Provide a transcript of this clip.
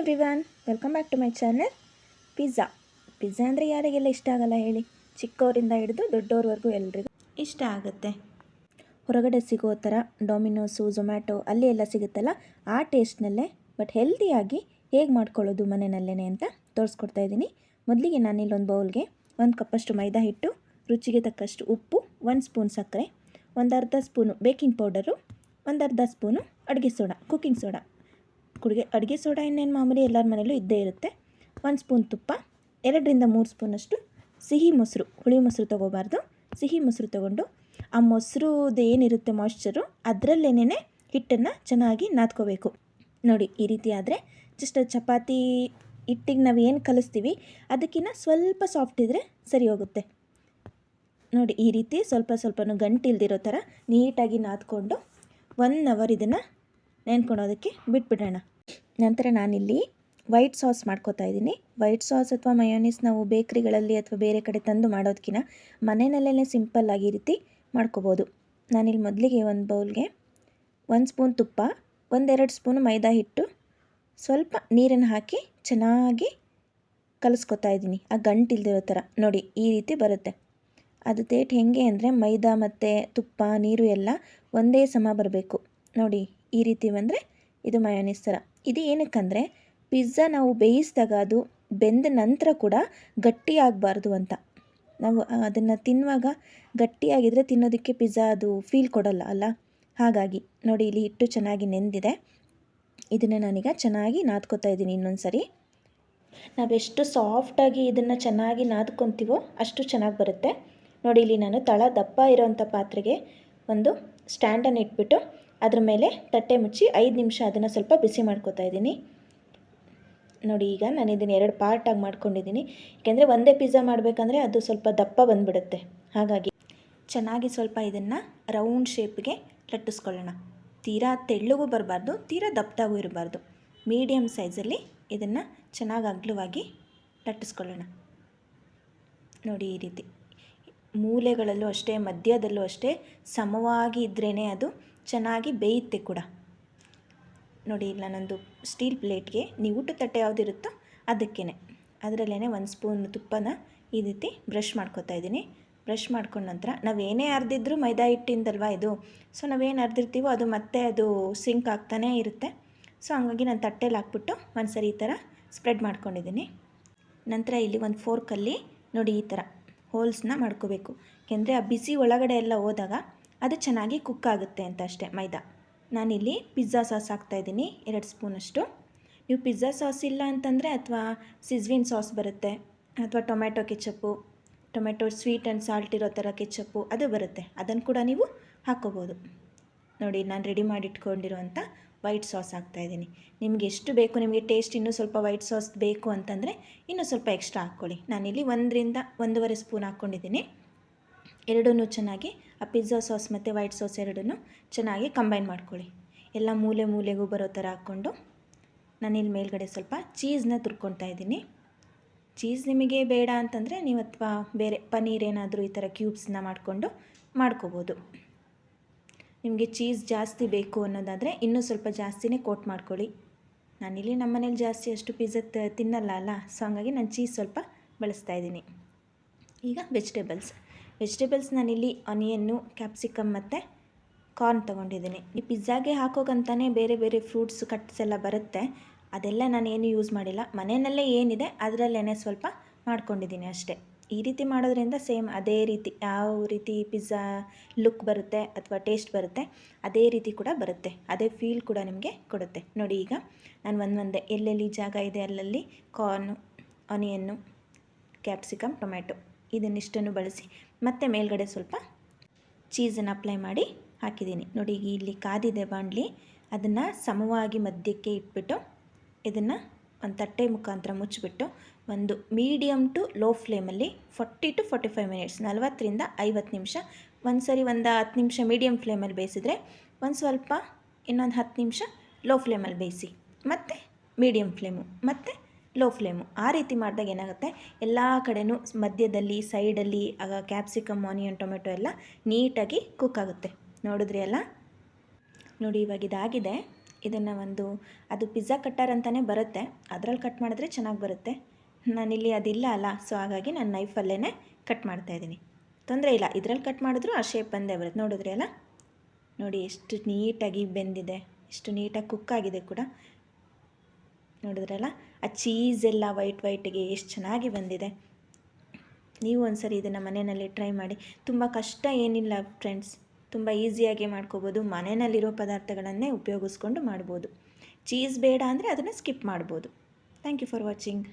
Everyone, welcome back to my channel. Pizza ಅಂದರೆ ಯಾರಿಗೆಲ್ಲ ಇಷ್ಟ ಆಗಲ್ಲ ಹೇಳಿ. ಚಿಕ್ಕವರಿಂದ ಹಿಡಿದು ದೊಡ್ಡವ್ರವರೆಗೂ ಎಲ್ರಿಗೂ ಇಷ್ಟ ಆಗುತ್ತೆ. ಹೊರಗಡೆ ಸಿಗೋ ಥರ ಡೊಮಿನೋಸು, ಝೊಮ್ಯಾಟೊ ಅಲ್ಲಿ ಎಲ್ಲ ಸಿಗುತ್ತಲ್ಲ ಆ ಟೇಸ್ಟ್ನಲ್ಲೇ ಬಟ್ ಹೆಲ್ದಿಯಾಗಿ ಹೇಗೆ ಮಾಡ್ಕೊಳ್ಳೋದು ಮನೆಯಲ್ಲೇ ಅಂತ ತೋರಿಸ್ಕೊಡ್ತಾ ಇದ್ದೀನಿ. ಮೊದಲಿಗೆ ನಾನಿಲ್ಲಿ ಒಂದು ಬೌಲ್ಗೆ 1 ಕಪ್ಪಷ್ಟು ಮೈದಾ ಹಿಟ್ಟು, ರುಚಿಗೆ ತಕ್ಕಷ್ಟು ಉಪ್ಪು, 1 ಸ್ಪೂನ್ ಸಕ್ಕರೆ, ಒಂದು ಅರ್ಧ ಸ್ಪೂನು ಬೇಕಿಂಗ್ ಪೌಡರು, ಒಂದು ಅರ್ಧ ಸ್ಪೂನು ಅಡುಗೆ ಸೋಡಾ, ಕುಕ್ಕಿಂಗ್ ಸೋಡಾ. ಅಡುಗೆ ಸೋಡಾ ಇನ್ನೇನು ಮಾಮೂಲಿ ಎಲ್ಲರ ಮನೆಯಲ್ಲೂ ಇದ್ದೇ ಇರುತ್ತೆ. 1 ಸ್ಪೂನ್ ತುಪ್ಪ, 2ರಿಂದ 3 ಸ್ಪೂನಷ್ಟು ಸಿಹಿ ಮೊಸರು, ಹುಳಿ ಮೊಸರು ತೊಗೋಬಾರ್ದು, ಸಿಹಿ ಮೊಸರು ತೊಗೊಂಡು ಆ ಮೊಸರುದು ಏನಿರುತ್ತೆ ಮಾಯ್ಶ್ಚರು ಅದರಲ್ಲೇನೇ ಹಿಟ್ಟನ್ನು ಚೆನ್ನಾಗಿ ನಾದ್ಕೋಬೇಕು. ನೋಡಿ ಈ ರೀತಿ ಆದರೆ ಜಸ್ಟ್ ಚಪಾತಿ ಹಿಟ್ಟಿಗೆ ನಾವು ಏನು ಕಲಿಸ್ತೀವಿ ಅದಕ್ಕಿಂತ ಸ್ವಲ್ಪ ಸಾಫ್ಟ್ ಇದ್ದರೆ ಸರಿ ಹೋಗುತ್ತೆ. ನೋಡಿ ಈ ರೀತಿ ಸ್ವಲ್ಪನೂ ಗಂಟು ಇಲ್ದಿರೋ ಥರ ನೀಟಾಗಿ ನಾದ್ಕೊಂಡು 1 ಅವರ್ ಇದನ್ನು ನೆನ್ಕೊಳೋದಕ್ಕೆ ಬಿಟ್ಬಿಡೋಣ. ನಂತರ ನಾನಿಲ್ಲಿ ವೈಟ್ ಸಾಸ್ ಮಾಡ್ಕೋತಾ ಇದ್ದೀನಿ. ವೈಟ್ ಸಾಸ್ ಅಥವಾ ಮಯೋನೀಸ್ ನಾವು ಬೇಕ್ರಿಗಳಲ್ಲಿ ಅಥವಾ ಬೇರೆ ಕಡೆ ತಂದು ಮಾಡೋದಕ್ಕಿಂತ ಮನೆಯಲ್ಲೇ ಸಿಂಪಲ್ಲಾಗಿ ಈ ರೀತಿ ಮಾಡ್ಕೋಬೋದು. ನಾನಿಲ್ಲಿ ಮೊದಲಿಗೆ ಒಂದು ಬೌಲ್ಗೆ 1 ಸ್ಪೂನ್ ತುಪ್ಪ, 1-2 ಸ್ಪೂನು ಮೈದಾ ಹಿಟ್ಟು, ಸ್ವಲ್ಪ ನೀರನ್ನು ಹಾಕಿ ಚೆನ್ನಾಗಿ ಕಲಿಸ್ಕೊತಾ ಇದ್ದೀನಿ. ಆ ಗಂಟಿಲ್ದಿರೋ ಥರ ನೋಡಿ ಈ ರೀತಿ ಬರುತ್ತೆ. ಅದು ತೇಟ್ ಹೇಗೆ ಅಂದರೆ ಮೈದಾ ಮತ್ತು ತುಪ್ಪ ನೀರು ಎಲ್ಲ ಒಂದೇ ಸಮ ಬರಬೇಕು. ನೋಡಿ ಈ ರೀತಿ ಬಂದರೆ ಇದು ಮಯೋನೀಸ್ ಥರ. ಇದು ಏನಕ್ಕಂದರೆ ಪಿಜ್ಜಾ ನಾವು ಬೇಯಿಸಿದಾಗ ಅದು ಬೆಂದ ನಂತರ ಕೂಡ ಗಟ್ಟಿಯಾಗಬಾರ್ದು ಅಂತ. ನಾವು ಅದನ್ನು ತಿನ್ನುವಾಗ ಗಟ್ಟಿಯಾಗಿದ್ದರೆ ತಿನ್ನೋದಕ್ಕೆ ಪಿಜ್ಜಾ ಅದು ಫೀಲ್ ಕೊಡಲ್ಲ ಅಲ್ಲ. ಹಾಗಾಗಿ ನೋಡಿ ಇಲ್ಲಿ ಹಿಟ್ಟು ಚೆನ್ನಾಗಿ ನೆಂದಿದೆ. ಇದನ್ನು ನಾನೀಗ ಚೆನ್ನಾಗಿ ನಾದ್ಕೋತಾ ಇದ್ದೀನಿ. ಇನ್ನೊಂದು ಸರಿ ನಾವೆಷ್ಟು ಸಾಫ್ಟಾಗಿ ಇದನ್ನು ಚೆನ್ನಾಗಿ ನಾದ್ಕೊತೀವೋ ಅಷ್ಟು ಚೆನ್ನಾಗಿ ಬರುತ್ತೆ. ನೋಡಿ ಇಲ್ಲಿ ನಾನು ತಳ ದಪ್ಪ ಇರೋವಂಥ ಪಾತ್ರೆಗೆ ಒಂದು ಸ್ಟ್ಯಾಂಡನ್ನು ಇಟ್ಬಿಟ್ಟು ಅದ್ರ ಮೇಲೆ ತಟ್ಟೆ ಮುಚ್ಚಿ 5 ನಿಮಿಷ ಅದನ್ನು ಸ್ವಲ್ಪ ಬಿಸಿ ಮಾಡ್ಕೋತಾ ಇದ್ದೀನಿ. ನೋಡಿ ಈಗ ನಾನು ಇದನ್ನು 2 ಪಾರ್ಟಾಗಿ ಮಾಡ್ಕೊಂಡಿದ್ದೀನಿ. ಏಕೆಂದರೆ ಒಂದೇ ಪಿಜ್ಜಾ ಮಾಡಬೇಕಂದ್ರೆ ಅದು ಸ್ವಲ್ಪ ದಪ್ಪ ಬಂದುಬಿಡುತ್ತೆ. ಹಾಗಾಗಿ ಚೆನ್ನಾಗಿ ಸ್ವಲ್ಪ ಇದನ್ನು ರೌಂಡ್ ಶೇಪ್ಗೆ ಲಟ್ಟಿಸ್ಕೊಳ್ಳೋಣ. ತೀರಾ ತೆಳ್ಳಗೂ ಬರಬಾರ್ದು, ತೀರಾ ದಪ್ಪದಾಗೂ ಇರಬಾರ್ದು. ಮೀಡಿಯಮ್ ಸೈಜಲ್ಲಿ ಇದನ್ನು ಚೆನ್ನಾಗಿ ಅಗಲವಾಗಿ ಲಟ್ಟಿಸ್ಕೊಳ್ಳೋಣ. ನೋಡಿ ಈ ರೀತಿ ಮೂಲೆಗಳಲ್ಲೂ ಅಷ್ಟೇ, ಮಧ್ಯದಲ್ಲೂ ಅಷ್ಟೇ ಸಮವಾಗಿ ಇದ್ರೇ ಅದು ಚೆನ್ನಾಗಿ ಬೇಯುತ್ತೆ ಕೂಡ. ನೋಡಿ ಇಲ್ಲ ನಾನೊಂದು ಸ್ಟೀಲ್ ಪ್ಲೇಟ್ಗೆ ನೀವು ಊಟದ ತಟ್ಟೆ ಯಾವುದಿರುತ್ತೋ ಅದಕ್ಕೇ ಅದರಲ್ಲೇ 1 ಸ್ಪೂನ್ ತುಪ್ಪನ ಈ ರೀತಿ ಬ್ರಷ್ ಮಾಡ್ಕೊತಾ ಇದ್ದೀನಿ. ಬ್ರಷ್ ಮಾಡ್ಕೊಂಡ ನಂತರ ನಾವೇನೇ ಅರ್ದಿದ್ರೂ ಮೈದಾ ಹಿಟ್ಟಿಂದಲ್ವ ಇದು, ಸೊ ನಾವೇನು ಅರ್ದಿರ್ತೀವೋ ಅದು ಮತ್ತೆ ಅದು ಸಿಂಕ್ ಆಗ್ತಾನೇ ಇರುತ್ತೆ. ಸೊ ಹಂಗಾಗಿ ನಾನು ತಟ್ಟೆಲಿ ಹಾಕ್ಬಿಟ್ಟು ಒಂದು ಸರಿ ಈ ಥರ ಸ್ಪ್ರೆಡ್ ಮಾಡ್ಕೊಂಡಿದ್ದೀನಿ. ನಂತರ ಇಲ್ಲಿ ಒಂದು ಫೋರ್ಕಲ್ಲಿ ನೋಡಿ ಈ ಥರ ಹೋಲ್ಸ್ನ ಮಾಡ್ಕೋಬೇಕು. ಏಕೆಂದರೆ ಆ ಬಿಸಿ ಒಳಗಡೆ ಎಲ್ಲ ಹೋದಾಗ ಅದು ಚೆನ್ನಾಗಿ ಕುಕ್ ಆಗುತ್ತೆ ಅಂತ ಅಷ್ಟೇ ಮೈದಾ. ನಾನಿಲ್ಲಿ ಪಿಜ್ಜಾ ಸಾಸ್ ಹಾಕ್ತಾಯಿದ್ದೀನಿ 2 ಸ್ಪೂನಷ್ಟು. ನೀವು ಪಿಜ್ಜಾ ಸಾಸ್ ಇಲ್ಲ ಅಂತಂದರೆ ಅಥವಾ ಸಿಜ್ವಿನ್ ಸಾಸ್ ಬರುತ್ತೆ, ಅಥವಾ tomato ketchup, tomato sweet and salt ಇರೋ ಥರ ಕೆಚಪ್ಪು ಅದು ಬರುತ್ತೆ, ಅದನ್ನು ಕೂಡ ನೀವು ಹಾಕ್ಕೋಬೋದು. ನೋಡಿ ನಾನು ರೆಡಿ ಮಾಡಿ ಇಟ್ಕೊಂಡಿರೋವಂಥ ವೈಟ್ ಸಾಸ್ ಹಾಕ್ತಾಯಿದ್ದೀನಿ. ನಿಮಗೆ ಎಷ್ಟು ಬೇಕು, ನಿಮಗೆ ಟೇಸ್ಟ್ ಇನ್ನೂ ಸ್ವಲ್ಪ ವೈಟ್ ಸಾಸ್ ಬೇಕು ಅಂತಂದರೆ ಇನ್ನೂ ಸ್ವಲ್ಪ ಎಕ್ಸ್ಟ್ರಾ ಹಾಕ್ಕೊಳ್ಳಿ. ನಾನಿಲ್ಲಿ 1ರಿಂದ 1.5 ಸ್ಪೂನ್ ಹಾಕ್ಕೊಂಡಿದ್ದೀನಿ. ಎರಡನ್ನೂ ಚೆನ್ನಾಗಿ ಆ ಪಿಜ್ಜಾ ಸಾಸ್ ಮತ್ತು ವೈಟ್ ಸಾಸ್ ಎರಡನ್ನೂ ಚೆನ್ನಾಗಿ ಕಂಬೈನ್ ಮಾಡ್ಕೊಳ್ಳಿ. ಎಲ್ಲ ಮೂಲೆಗೂ ಬರೋ ಥರ ಹಾಕ್ಕೊಂಡು ನಾನಿಲ್ಲಿ ಮೇಲ್ಗಡೆ ಸ್ವಲ್ಪ ಚೀಸ್ನ ತುರ್ಕೊತಾ ಇದ್ದೀನಿ. ಚೀಸ್ ನಿಮಗೆ ಬೇಡ ಅಂತಂದರೆ ನೀವು ಅಥವಾ ಬೇರೆ ಪನ್ನೀರ್ ಏನಾದರೂ ಈ ಥರ ಕ್ಯೂಬ್ಸ್ನ ಮಾಡ್ಕೋಬೋದು. ನಿಮಗೆ ಚೀಸ್ ಜಾಸ್ತಿ ಬೇಕು ಅನ್ನೋದಾದರೆ ಇನ್ನೂ ಸ್ವಲ್ಪ ಜಾಸ್ತಿನೇ ಕೋಟ್ ಮಾಡ್ಕೊಳ್ಳಿ. ನಾನಿಲ್ಲಿ ನಮ್ಮ ಮನೇಲಿ ಜಾಸ್ತಿ ಅಷ್ಟು ಪಿಜ್ಜಾ ತಿನ್ನಲ್ಲ ಅಲ್ಲ, ಸೊ ಹಾಗಾಗಿ ನಾನು ಚೀಸ್ ಸ್ವಲ್ಪ ಬಳಸ್ತಾ ಇದ್ದೀನಿ. ಈಗ ವೆಜಿಟೇಬಲ್ಸ್ ನಾನಿಲ್ಲಿ ಆನಿಯನ್ನು, ಕ್ಯಾಪ್ಸಿಕಮ್ ಮತ್ತು ಕಾರ್ನ್ ತೊಗೊಂಡಿದ್ದೀನಿ. ಈ ಪಿಜ್ಜಾಗೆ ಹಾಕೋಕ್ಕಂತಾನೆ ಬೇರೆ ಫ್ರೂಟ್ಸ್ ಕಟ್ಸ್ ಎಲ್ಲ ಬರುತ್ತೆ, ಅದೆಲ್ಲ ನಾನೇನು ಯೂಸ್ ಮಾಡಿಲ್ಲ. ಮನೆಯಲ್ಲೇ ಏನಿದೆ ಅದರಲ್ಲೇ ಸ್ವಲ್ಪ ಮಾಡ್ಕೊಂಡಿದ್ದೀನಿ ಅಷ್ಟೇ. ಈ ರೀತಿ ಮಾಡೋದ್ರಿಂದ ಸೇಮ್ ಅದೇ ರೀತಿ ಯಾವ ರೀತಿ ಪಿಜ್ಜಾ ಲುಕ್ ಬರುತ್ತೆ ಅಥವಾ ಟೇಸ್ಟ್ ಬರುತ್ತೆ ಅದೇ ರೀತಿ ಕೂಡ ಬರುತ್ತೆ, ಅದೇ ಫೀಲ್ ಕೂಡ ನಿಮಗೆ ಕೊಡುತ್ತೆ. ನೋಡಿ ಈಗ ನಾನು ಒಂದೊಂದೇ ಎಲ್ಲೆಲ್ಲಿ ಜಾಗ ಇದೆ ಅಲ್ಲಲ್ಲಿ ಕಾರ್ನು, ಆನಿಯನ್ನು, ಕ್ಯಾಪ್ಸಿಕಮ್, ಟೊಮ್ಯಾಟೊ ಇದನ್ನಿಷ್ಟನ್ನು ಬಳಸಿ ಮತ್ತೆ ಮೇಲ್ಗಡೆ ಸ್ವಲ್ಪ ಚೀಸನ್ನು ಅಪ್ಲೈ ಮಾಡಿ ಹಾಕಿದ್ದೀನಿ. ನೋಡಿ ಇಲ್ಲಿ ಕಾದಿದೆ ಬಾಣಲಿ, ಅದನ್ನು ಸಮವಾಗಿ ಮಧ್ಯಕ್ಕೆ ಇಟ್ಬಿಟ್ಟು ಇದನ್ನು ಒಂದು ತಟ್ಟೆ ಮುಖಾಂತರ ಮುಚ್ಚಿಬಿಟ್ಟು ಒಂದು ಮೀಡಿಯಮ್ ಟು ಲೋ ಫ್ಲೇಮಲ್ಲಿ 40 to 45 ಮಿನಿಟ್ಸ್ 40ರಿಂದ 50 ನಿಮಿಷ ಒಂದು ಸರಿ ಒಂದು 10 ನಿಮಿಷ ಮೀಡಿಯಮ್ ಫ್ಲೇಮಲ್ಲಿ ಬೇಯಿಸಿದ್ರೆ ಒಂದು ಸ್ವಲ್ಪ ಇನ್ನೊಂದು 10 ನಿಮಿಷ ಲೋ ಫ್ಲೇಮಲ್ಲಿ ಬೇಯಿಸಿ, ಮತ್ತು ಮೀಡಿಯಮ್ ಫ್ಲೇಮು ಮತ್ತು ಲೋ ಫ್ಲೇಮು ಆ ರೀತಿ ಮಾಡಿದಾಗ ಏನಾಗುತ್ತೆ, ಎಲ್ಲ ಕಡೆನೂ ಮಧ್ಯದಲ್ಲಿ ಸೈಡಲ್ಲಿ ಆಗ ಕ್ಯಾಪ್ಸಿಕಮ್, ಆನಿಯನ್, ಟೊಮೆಟೊ ಎಲ್ಲ ನೀಟಾಗಿ ಕುಕ್ ಆಗುತ್ತೆ. ನೋಡಿದ್ರಿ ಅಲ್ಲ, ನೋಡಿ ಇವಾಗ ಇದಾಗಿದೆ. ಇದನ್ನು ಅದು ಪಿಜ್ಜಾ ಕಟ್ಟರ್ ಅಂತಲೇ ಬರುತ್ತೆ, ಅದರಲ್ಲಿ ಕಟ್ ಮಾಡಿದ್ರೆ ಚೆನ್ನಾಗಿ ಬರುತ್ತೆ. ನಾನಿಲ್ಲಿ ಅದಿಲ್ಲ ಅಲ್ಲ, ಸೊ ಹಾಗಾಗಿ ನಾನು ನೈಫಲ್ಲೇ ಕಟ್ ಮಾಡ್ತಾಯಿದ್ದೀನಿ. ತೊಂದರೆ ಇಲ್ಲ, ಇದರಲ್ಲಿ ಕಟ್ ಮಾಡಿದ್ರೂ ಆ ಶೇಪ್ ಬಂದೇ ಬರುತ್ತೆ. ನೋಡಿದ್ರಿ ಅಲ್ಲ, ನೋಡಿ ಎಷ್ಟು ನೀಟಾಗಿ ಬೆಂದಿದೆ, ಎಷ್ಟು ನೀಟಾಗಿ ಕುಕ್ ಆಗಿದೆ ಕೂಡ. ನೋಡಿದ್ರಲ್ಲ, ಆ ಚೀಸ್ ಎಲ್ಲ ವೈಟಿಗೆ ಎಷ್ಟು ಚೆನ್ನಾಗಿ ಬಂದಿದೆ. ನೀವು ಒಂದ್ಸರಿ ಇದನ್ನು ಮನೆಯಲ್ಲಿ ಟ್ರೈ ಮಾಡಿ. ತುಂಬ ಕಷ್ಟ ಏನಿಲ್ಲ ಫ್ರೆಂಡ್ಸ್, ತುಂಬ ಈಸಿಯಾಗಿ ಮಾಡ್ಕೋಬೋದು. ಮನೆಯಲ್ಲಿರೋ ಪದಾರ್ಥಗಳನ್ನೇ ಉಪಯೋಗಿಸ್ಕೊಂಡು ಮಾಡ್ಬೋದು. ಚೀಸ್ ಬೇಡ ಅಂದರೆ ಅದನ್ನು ಸ್ಕಿಪ್ ಮಾಡ್ಬೋದು. Thank you for watching.